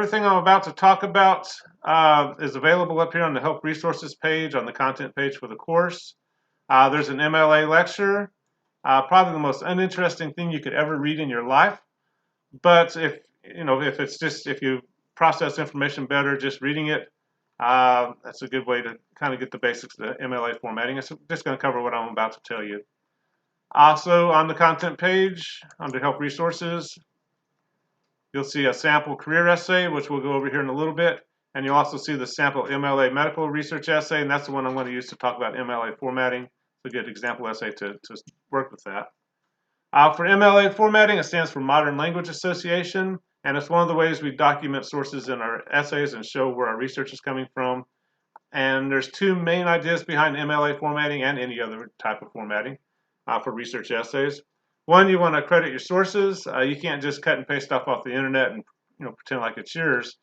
Everything I'm about to talk about is available up here on the Help Resources page, on the content page for the course. There's an MLA lecture, probably the most uninteresting thing you could ever read in your life. But if you process information better just reading it, that's a good way to kind of get the basics of the MLA formatting. It's just going to cover what I'm about to tell you. Also, on the content page, under Help Resources, you'll see a sample career essay, which we'll go over here in a little bit. And you'll also see the sample MLA medical research essay, and that's the one I'm going to use to talk about MLA formatting. It's a good example essay to work with that. For MLA formatting, it stands for Modern Language Association, and it's one of the ways we document sources in our essays and show where our research is coming from. And there's two main ideas behind MLA formatting and any other type of formatting for research essays. One, you want to credit your sources. You can't just cut and paste stuff off the internet and pretend like it's yours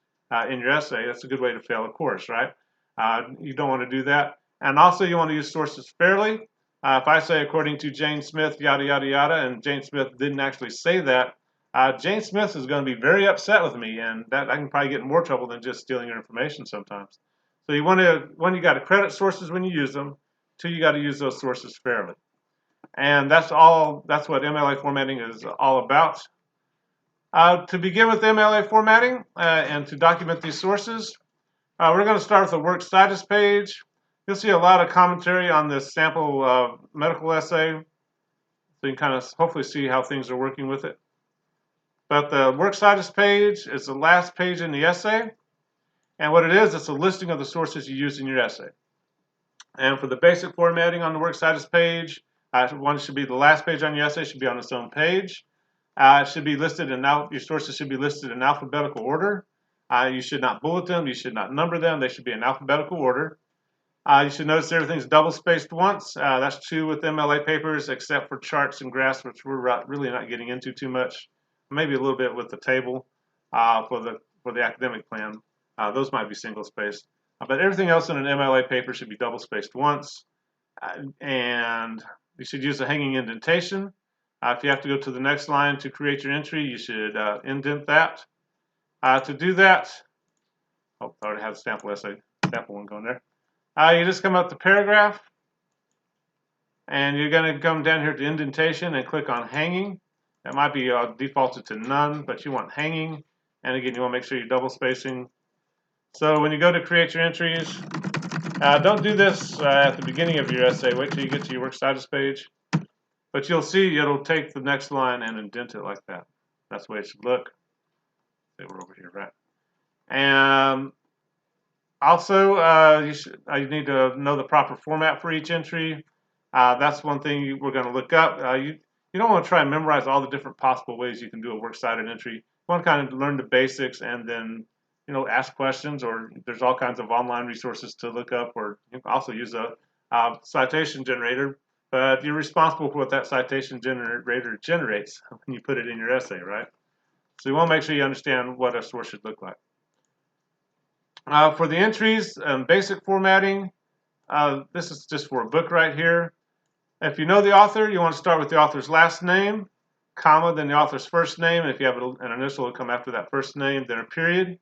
in your essay. That's a good way to fail a course, right? You don't want to do that. And also, you want to use sources fairly. If I say, according to Jane Smith, yada, yada, yada, and Jane Smith didn't actually say that, Jane Smith is going to be very upset with me, and that I can probably get in more trouble than just stealing her information sometimes. So you want to, one, you got to credit sources when you use them. Two, you got to use those sources fairly. And that's what MLA formatting is all about. To begin with MLA formatting and to document these sources, we're going to start with the work status page. You'll see a lot of commentary on this sample medical essay, so you can kind of hopefully see how things are working with it. But the work status page is the last page in the essay, and what it is, it's a listing of the sources you use in your essay. And for the basic formatting on the work status page, one should be the last page on your essay, should be on its own page. It should be listed in your sources should be listed in alphabetical order. You should not bullet them. You should not number them. They should be in alphabetical order. You should notice everything's double spaced once. That's true with MLA papers, except for charts and graphs, which we're really not getting into too much. Maybe a little bit with the table for the academic plan. Those might be single spaced. But everything else in an MLA paper should be double spaced once. And you should use a hanging indentation. If you have to go to the next line to create your entry, you should indent that. To do that, I already have the sample essay, sample one going there. You just come up to paragraph, and you're going to come down here to indentation and click on hanging. That might be defaulted to none, but you want hanging. And again, you want to make sure you're double spacing. So when you go to create your entries, don't do this at the beginning of your essay. Wait till you get to your work status page. But you'll see it'll take the next line and indent it like that. That's the way it should look. Say we're over here, right? And also, you need to know the proper format for each entry. That's one thing we're going to look up. You don't want to try and memorize all the different possible ways you can do a works cited entry. You want to kind of learn the basics and then ask questions, or there's all kinds of online resources to look up, or you can also use a citation generator, but you're responsible for what that citation generator generates when you put it in your essay, right? So you want to make sure you understand what a source should look like. For the entries, basic formatting, this is just for a book right here. If you know the author, you want to start with the author's last name, comma, then the author's first name, and if you have an initial, it'll come after that first name, then a period.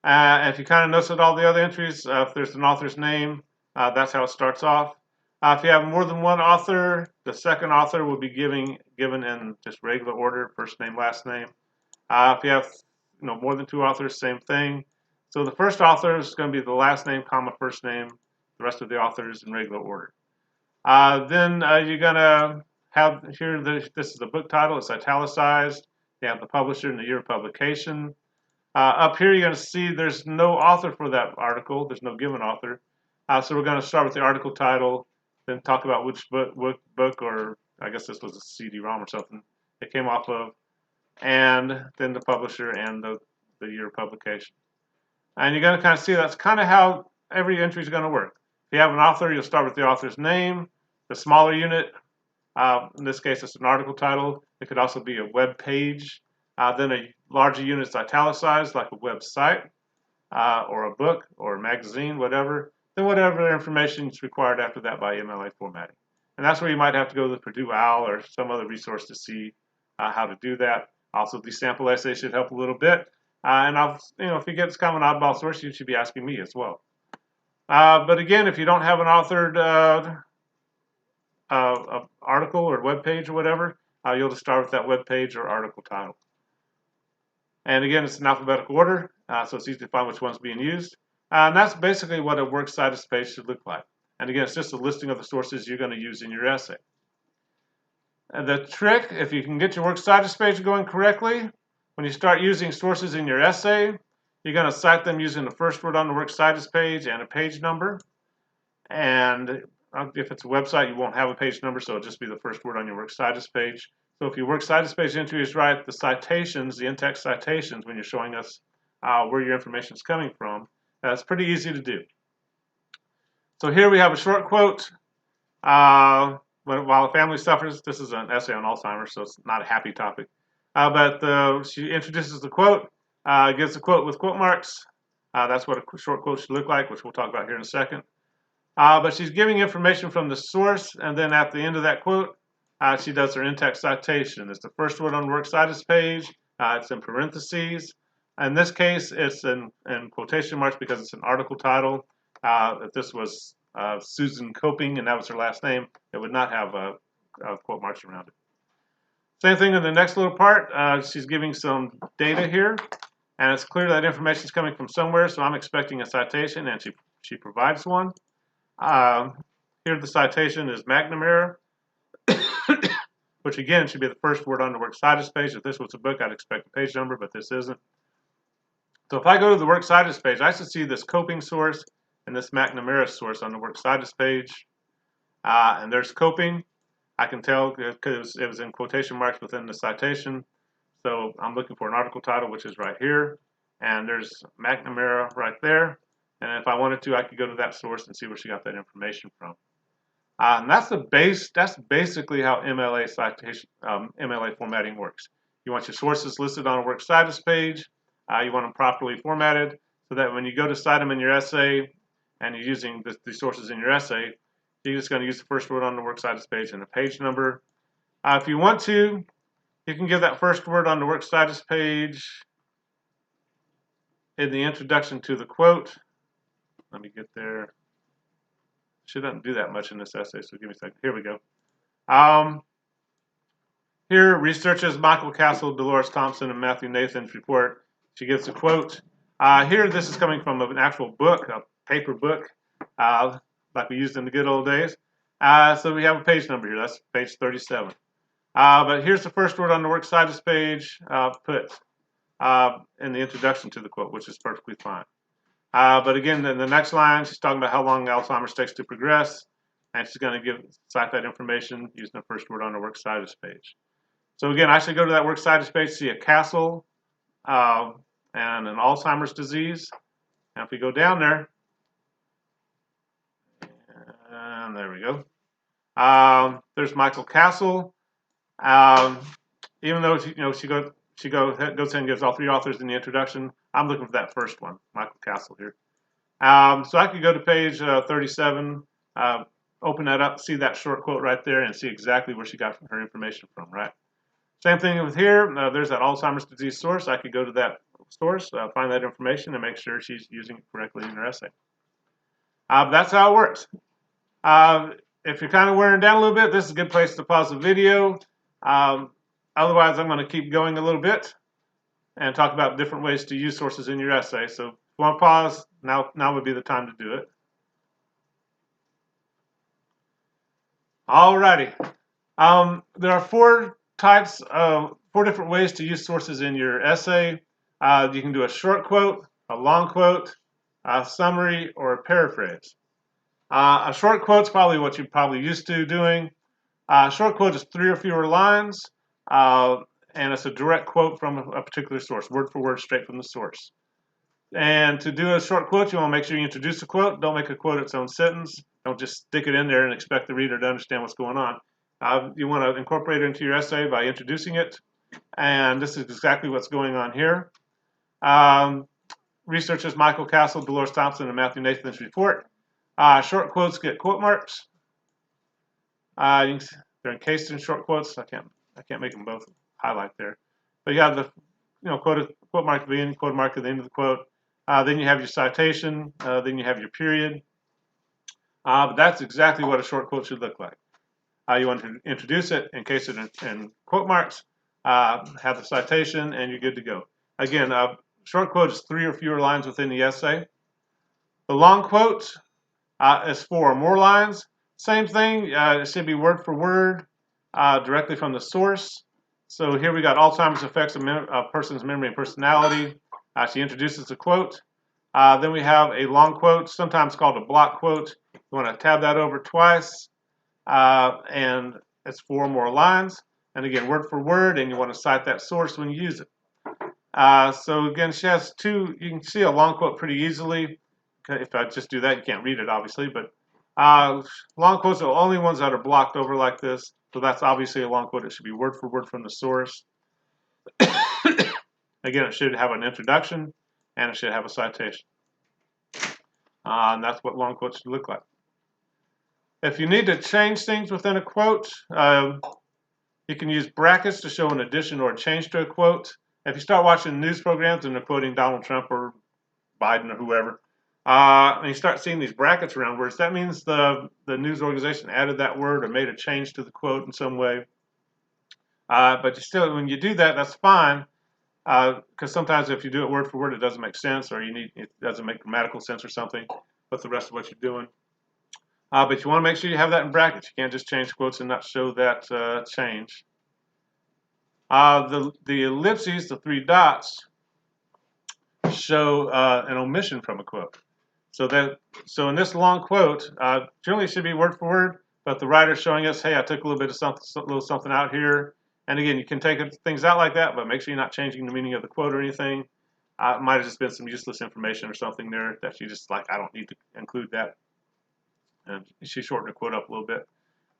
And if you kind of notice that all the other entries, if there's an author's name, that's how it starts off. If you have more than one author, the second author will be given in just regular order, first name, last name. If you have more than two authors, same thing. So the first author is going to be the last name, comma, first name. The rest of the authors in regular order. Then you're going to have here, this is the book title. It's italicized. You have the publisher and the year of publication. Up here, you're going to see there's no author for that article. There's no given author. So we're going to start with the article title, then talk about which book, or I guess this was a CD-ROM or something it came off of, and then the publisher and the year of publication. And you're going to kind of see that's kind of how every entry is going to work. If you have an author, you'll start with the author's name, the smaller unit. In this case, it's an article title. It could also be a web page. Then a larger unit is italicized, like a website, or a book, or a magazine, whatever. Then whatever information is required after that by MLA formatting. And that's where you might have to go to the Purdue OWL or some other resource to see how to do that. Also, these sample essays should help a little bit. And if you get kind of an oddball source, you should be asking me as well. But again, if you don't have an authored article or web page or whatever, you'll just start with that web page or article title. And again, it's in alphabetical order, so it's easy to find which one's being used. And that's basically what a works cited page should look like. And again, it's just a listing of the sources you're going to use in your essay. And the trick, if you can get your works cited page going correctly, when you start using sources in your essay, you're going to cite them using the first word on the works cited page and a page number. And if it's a website, you won't have a page number, so it'll just be the first word on your works cited page. So if your works cited page entry is right, the citations, the in-text citations, when you're showing us where your information is coming from, that's pretty easy to do. So here we have a short quote. While a family suffers, this is an essay on Alzheimer's, so it's not a happy topic. But she introduces the quote, gives the quote with quote marks. That's what a short quote should look like, which we'll talk about here in a second. But she's giving information from the source, and then at the end of that quote, she does her in-text citation. It's the first word on the works cited page. It's in parentheses. In this case, it's in quotation marks because it's an article title. If this was Susan Coping and that was her last name, it would not have quote marks around it. Same thing in the next little part. She's giving some data here, and it's clear that information is coming from somewhere, so I'm expecting a citation, and she provides one. Here the citation is McNamara, which again should be the first word on the works cited page. If this was a book, I'd expect a page number, but this isn't. So if I go to the works cited page, I should see this Coping source and this McNamara source on the works cited page. And there's Coping. I can tell because it was in quotation marks within the citation. So I'm looking for an article title, which is right here. And there's McNamara right there. And if I wanted to, I could go to that source and see where she got that information from. And that's the base. That's basically how MLA citation, MLA formatting works. You want your sources listed on a works cited page. You want them properly formatted so that when you go to cite them in your essay and you're using the sources in your essay, you're just going to use the first word on the works cited page and the page number. If you want to, you can give that first word on the works cited page in the introduction to the quote. Let me get there. Shouldn't do that much in this essay, so give me a second. Here we go. Here, researchers Michael Castle, Dolores Thompson, and Matthew Nathan's report. She gives a quote. Here, this is coming from an actual book, a paper book, like we used in the good old days. So we have a page number here. That's page 37. But here's the first word on the works cited page put in the introduction to the quote, which is perfectly fine. But again, in the next line, she's talking about how long Alzheimer's takes to progress, and she's going to cite that information using the first word on the works cited page. So again, I should go to that works cited page, see a Castle and an Alzheimer's disease. And if we go down there, and there we go. There's Michael Castle. Even though she goes ahead and gives all three authors in the introduction, I'm looking for that first one, Michael Castle here. So I could go to page 37, open that up, see that short quote right there, and see exactly where she got her information from, right? Same thing with here. There's that Alzheimer's disease source. I could go to that source, find that information, and make sure she's using it correctly in her essay. That's how it works. If you're kind of wearing down a little bit, this is a good place to pause the video. Otherwise, I'm going to keep going a little bit and talk about different ways to use sources in your essay. So if you want to pause, now would be the time to do it. Alrighty. There are four different ways to use sources in your essay. You can do a short quote, a long quote, a summary, or a paraphrase. A short quote is probably what you're probably used to doing. A short quote is 3 or fewer lines, and it's a direct quote from a particular source, word for word, straight from the source. And to do a short quote, you want to make sure you introduce the quote. Don't make a quote its own sentence. Don't just stick it in there and expect the reader to understand what's going on. You want to incorporate it into your essay by introducing it. And this is exactly what's going on here. Researchers Michael Castle, Dolores Thompson, and Matthew Nathan's report. Short quotes get quote marks. They're encased in short quotes. I can't make them both highlight there. But you have the quote mark at the beginning, quote mark at the end of the quote. Then you have your citation. Then you have your period. But that's exactly what a short quote should look like. You want to introduce it, encase it in quote marks, have the citation, and you're good to go. Again, short quote is 3 or fewer lines within the essay. The long quote is 4 or more lines. Same thing, it should be word for word, directly from the source. So here we got Alzheimer's affects a person's memory and personality. She introduces the quote. Then we have a long quote, sometimes called a block quote. You want to tab that over twice, and it's 4 more lines. And again, word for word, and you want to cite that source when you use it. So again, she has 2. You can see a long quote pretty easily. If I just do that, you can't read it, obviously. But long quotes are the only ones that are blocked over like this. So that's obviously a long quote. It should be word for word from the source. Again, it should have an introduction, and it should have a citation. And that's what long quotes should look like. If you need to change things within a quote, you can use brackets to show an addition or a change to a quote. If you start watching news programs and they're quoting Donald Trump or Biden or whoever, and you start seeing these brackets around words, that means the news organization added that word or made a change to the quote in some way. But you still, when you do that, that's fine, because sometimes if you do it word for word, it doesn't make sense, or it doesn't make grammatical sense or something with the rest of what you're doing. But you want to make sure you have that in brackets. You can't just change quotes and not show that change. The ellipses, the 3 dots, show an omission from a quote. So in this long quote, generally it should be word for word, but the writer's showing us, hey, I took a little bit of something out here. And again, you can take things out like that, but make sure you're not changing the meaning of the quote or anything. It might have just been some useless information or something there that you just like, I don't need to include that. And she shortened the quote up a little bit.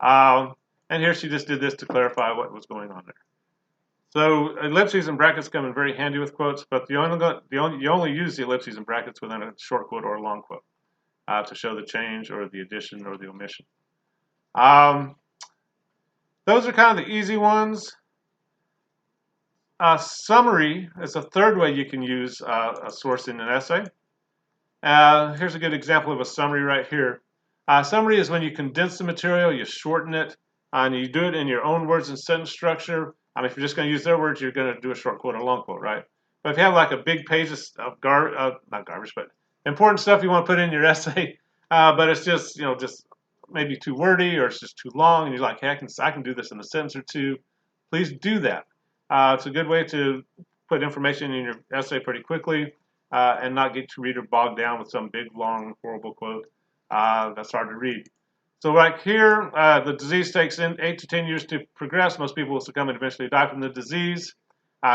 And here she just did this to clarify what was going on there. So ellipses and brackets come in very handy with quotes, but you only use the ellipses and brackets within a short quote or a long quote to show the change or the addition or the omission. Those are kind of the easy ones. Summary is a third way you can use a source in an essay. Here's a good example of a summary right here. Summary is when you condense the material, you shorten it, and you do it in your own words and sentence structure. I mean, if you're just going to use their words, you're going to do a short quote and a long quote, right? But if you have like a big page of not garbage, but important stuff you want to put in your essay, but it's just, just maybe too wordy or it's just too long, and you're like, hey, I can do this in a sentence or two, please do that. It's a good way to put information in your essay pretty quickly and not get your reader bogged down with some big, long, horrible quote that's hard to read. So right here, the disease takes 8 to 10 years to progress. Most people will succumb and eventually die from the disease.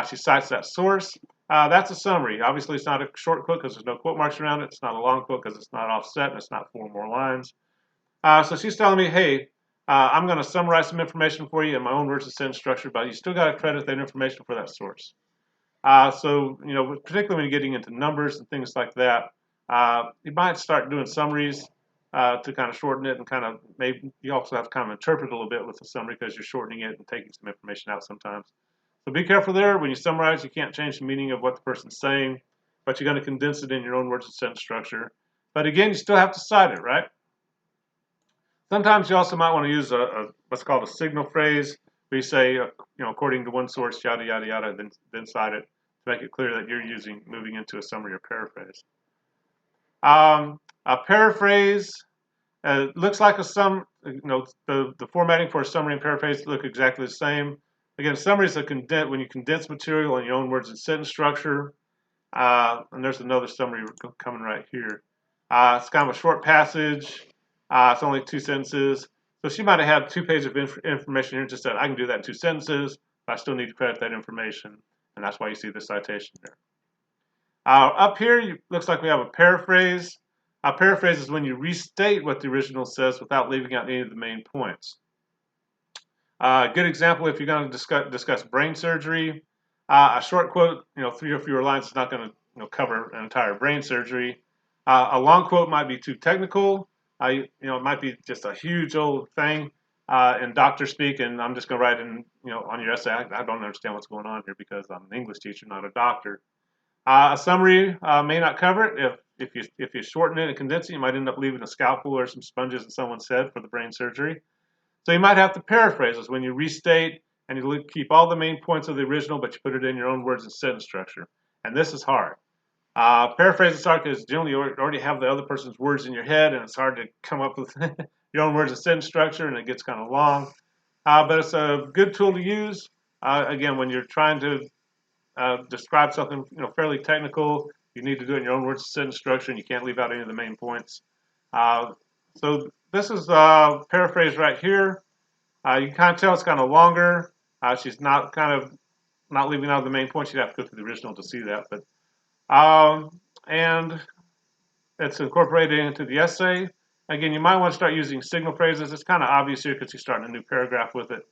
She cites that source. That's a summary. Obviously, it's not a short quote because there's no quote marks around it. It's not a long quote because it's not offset and it's not 4 more lines. So she's telling me, hey, I'm going to summarize some information for you in my own words and sentence structure, but you still got to credit that information for that source. So, particularly when you're getting into numbers and things like that, you might start doing summaries to kind of shorten it and kind of maybe you also have to kind of interpret a little bit with the summary because you're shortening it and taking some information out sometimes. So be careful there. When you summarize, you can't change the meaning of what the person's saying, but you're going to condense it in your own words and sentence structure. But again, you still have to cite it, right? Sometimes you also might want to use what's called a signal phrase, where you say, according to one source, yada, yada, yada, then cite it to make it clear that you're moving into a summary or paraphrase. A paraphrase looks like the formatting for a summary and paraphrase look exactly the same. Again, summary is when you condense material in your own words and sentence structure. And there's another summary coming right here. It's kind of a short passage. It's only 2 sentences. So she might have had 2 pages of information here, just said, I can do that in 2 sentences, but I still need to credit that information. And that's why you see the citation there. Up here, looks like we have a paraphrase. A paraphrase is when you restate what the original says without leaving out any of the main points. A good example, if you're going to discuss brain surgery, a short quote, 3 or fewer lines is not going to cover an entire brain surgery. A long quote might be too technical. It might be just a huge old thing. in doctor speak, and I'm just going to write in, on your essay. I don't understand what's going on here because I'm an English teacher, not a doctor. A summary may not cover it. If you shorten it and condense it, you might end up leaving a scalpel or some sponges in someone's head for the brain surgery. So you might have to paraphrase this when you restate, and you keep all the main points of the original, but you put it in your own words and sentence structure. And this is hard. Paraphrasing is hard because generally you already have the other person's words in your head, and it's hard to come up with your own words and sentence structure, and it gets kind of long. But it's a good tool to use. Again, when you're trying to describe something fairly technical, you need to do it in your own words and sentence structure, and you can't leave out any of the main points. So this is paraphrase right here. You can kind of tell it's kind of longer. She's not leaving out the main points. You'd have to go through the original to see that, but and it's incorporated into the essay. Again, you might want to start using signal phrases. It's kind of obvious here because you're starting a new paragraph with it.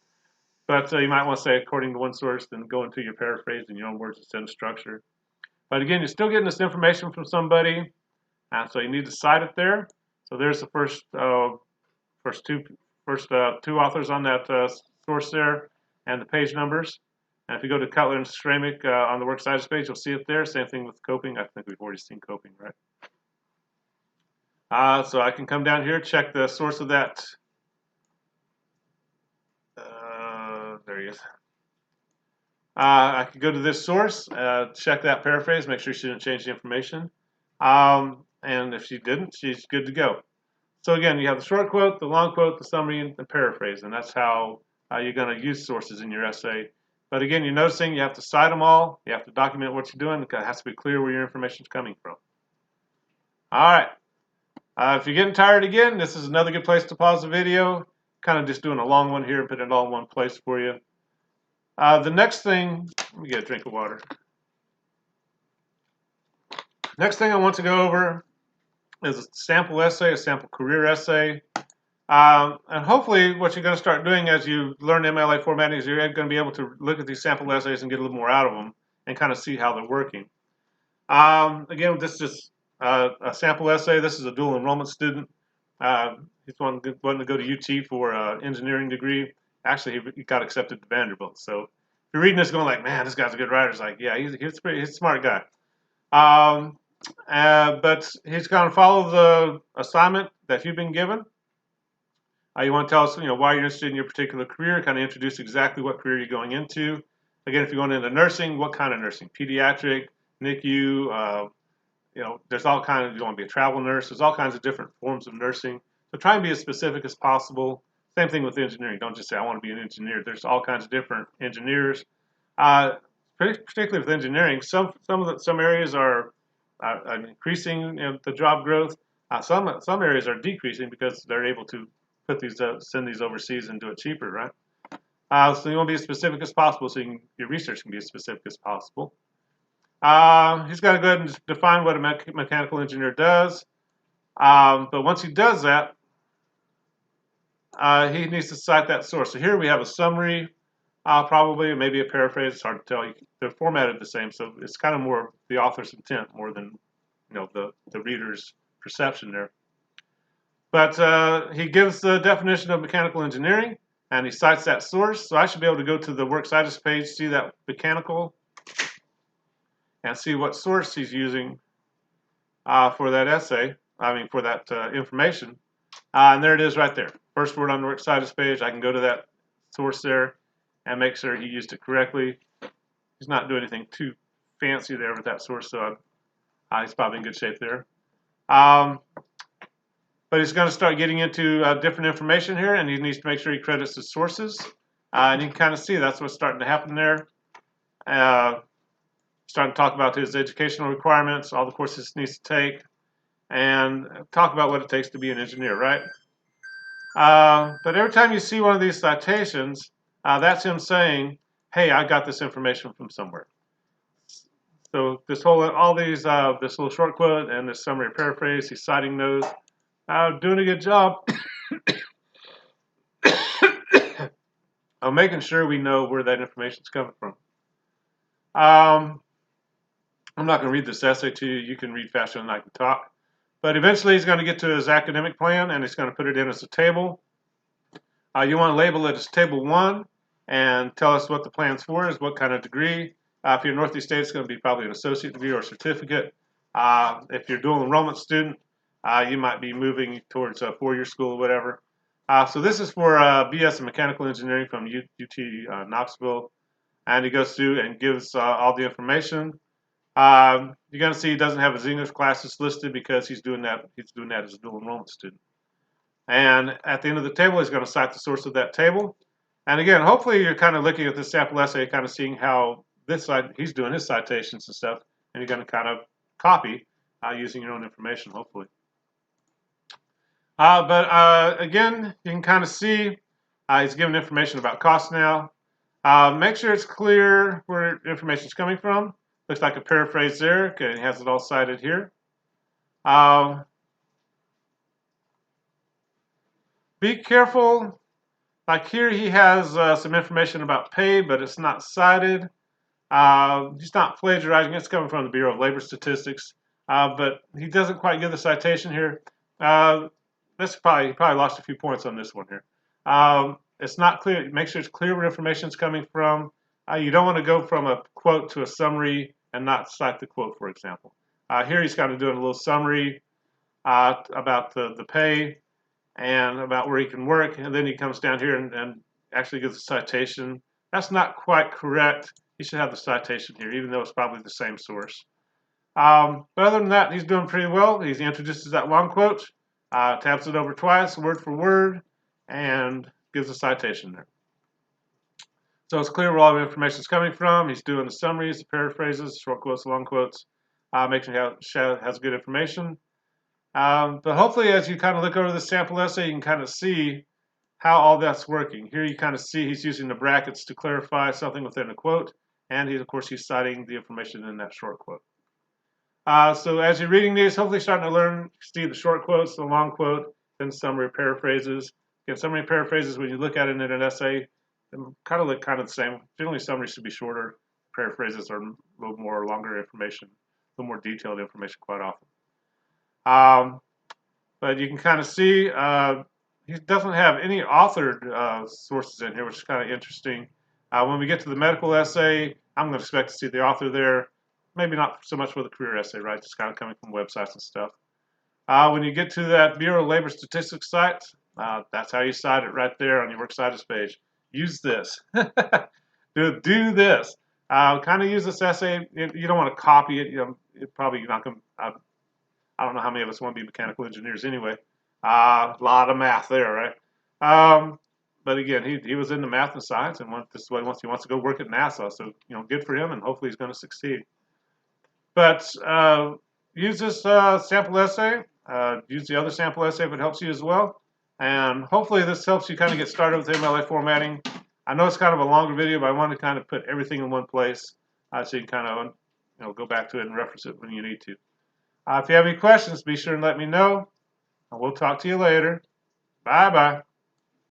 But you might want to say according to one source, then go into your paraphrase in your own words and sentence structure. But again, you're still getting this information from somebody, so you need to cite it there. So there's the first two authors on that source there, and the page numbers. And if you go to Cutler and Stramick on the works cited page, you'll see it there. Same thing with coping. I think we've already seen coping, right? So I can come down here, check the source of that. There he is. I could go to this source, check that paraphrase, make sure she didn't change the information. And if she didn't, she's good to go. So again, you have the short quote, the long quote, the summary, and the paraphrase, and that's how you're going to use sources in your essay. But again, you're noticing you have to cite them all. You have to document what you're doing. It has to be clear where your information is coming from. All right. If you're getting tired again, this is another good place to pause the video. Kind of just doing a long one here and put it all in one place for you. The next thing, let me get a drink of water. Next thing I want to go over is a sample essay, a sample career essay. And hopefully what you're going to start doing as you learn MLA formatting is you're going to be able to look at these sample essays and get a little more out of them and kind of see how they're working. Again, this is a sample essay. This is a dual enrollment student. He's wanting to go to UT for an engineering degree. Actually, he got accepted to Vanderbilt. So if you're reading this going like, man, this guy's a good writer, it's like, yeah, he's a smart guy. But he's going to follow the assignment that you've been given. You want to tell us, why you're interested in your particular career, kind of introduce exactly what career you're going into. Again, if you're going into nursing, what kind of nursing? Pediatric, NICU, there's all kinds of, you want to be a travel nurse, there's all kinds of different forms of nursing. So try and be as specific as possible. Same thing with engineering. Don't just say, I want to be an engineer. There's all kinds of different engineers. Particularly with engineering, some areas are increasing the job growth. Some areas are decreasing because they're able to put these send these overseas and do it cheaper, right? So you want to be as specific as possible, so your research can be as specific as possible. He's got to go ahead and define what a mechanical engineer does. But once he does that, he needs to cite that source. So here we have a summary, probably, maybe a paraphrase. It's hard to tell. They're formatted the same, so it's kind of more the author's intent more than the reader's perception there. But he gives the definition of mechanical engineering, and he cites that source. So I should be able to go to the works cited page, see that mechanical, and see what source he's using for that essay. For that information. And there it is right there. First word on the works cited page. I can go to that source there and make sure he used it correctly. He's not doing anything too fancy there with that source, so he's probably in good shape there. But he's going to start getting into different information here, and he needs to make sure he credits his sources. And you can kind of see that's what's starting to happen there. Starting to talk about his educational requirements, all the courses he needs to take, and talk about what it takes to be an engineer, right? But every time you see one of these citations, that's him saying, hey, I got this information from somewhere. So this little short quote and this summary or paraphrase, he's citing those. Doing a good job. I'm making sure we know where that information is coming from. I'm not going to read this essay to you. You can read faster than I can talk. But eventually he's going to get to his academic plan, and he's going to put it in as a table. You want to label it as Table 1 and tell us what the plan's for is, what kind of degree. If you're in Northeast State, it's going to be probably an associate degree or certificate. If you're dual enrollment student, you might be moving towards a four-year school or whatever. So this is for BS in Mechanical Engineering from UT Knoxville. And he goes through and gives all the information. You're going to see he doesn't have his English classes listed because he's doing that as a dual enrollment student. And at the end of the table, he's going to cite the source of that table. And again, hopefully you're kind of looking at this sample essay, kind of seeing how this side he's doing his citations and stuff, and you're going to kind of copy using your own information, hopefully. Again, you can kind of see he's giving information about cost now. Make sure it's clear where information is coming from. Looks like a paraphrase there. Okay, he has it all cited here. Be careful. Like here, he has some information about pay, but it's not cited. He's not plagiarizing. It's coming from the Bureau of Labor Statistics, but he doesn't quite give the citation here. He probably lost a few points on this one here. It's not clear. Make sure it's clear where information is coming from. You don't want to go from a quote to a summary and not cite the quote, for example. Here he's kind of doing a little summary about the pay and about where he can work, and then he comes down here and actually gives a citation. That's not quite correct. He should have the citation here, even though it's probably the same source. But other than that, he's doing pretty well. He introduces that long quote, tabs it over twice, word for word, and gives a citation there. So it's clear where all the information is coming from. He's doing the summaries, the paraphrases, short quotes, long quotes, making sure he has good information. But hopefully, as you kind of look over the sample essay, you can kind of see how all that's working. Here you kind of see he's using the brackets to clarify something within a quote, and of course he's citing the information in that short quote. So as you're reading these, hopefully starting to learn, see the short quotes, the long quote, then summary paraphrases. Again, summary paraphrases, when you look at it in an essay, they kind of look kind of the same. Generally, summaries should be shorter. Paraphrases are a little more longer information, a little more detailed information quite often. But you can kind of see he doesn't have any authored sources in here, which is kind of interesting. When we get to the medical essay, I'm going to expect to see the author there. Maybe not so much for the career essay, right? Just kind of coming from websites and stuff. When you get to that Bureau of Labor Statistics site, that's how you cite it right there on your works cited page. Use this. do this. Kind of use this essay. You don't want to copy it. It probably not going to. I don't know how many of us want to be mechanical engineers anyway. A lot of math there, right? But again, he was into math and science, and this is what he wants. He wants to go work at NASA. So good for him, and hopefully he's going to succeed. But use this sample essay. Use the other sample essay if it helps you as well. And hopefully this helps you kind of get started with MLA formatting. I know it's kind of a longer video, but I want to kind of put everything in one place so you can kind of go back to it and reference it when you need to. If you have any questions, be sure and let me know. And we'll talk to you later. Bye-bye.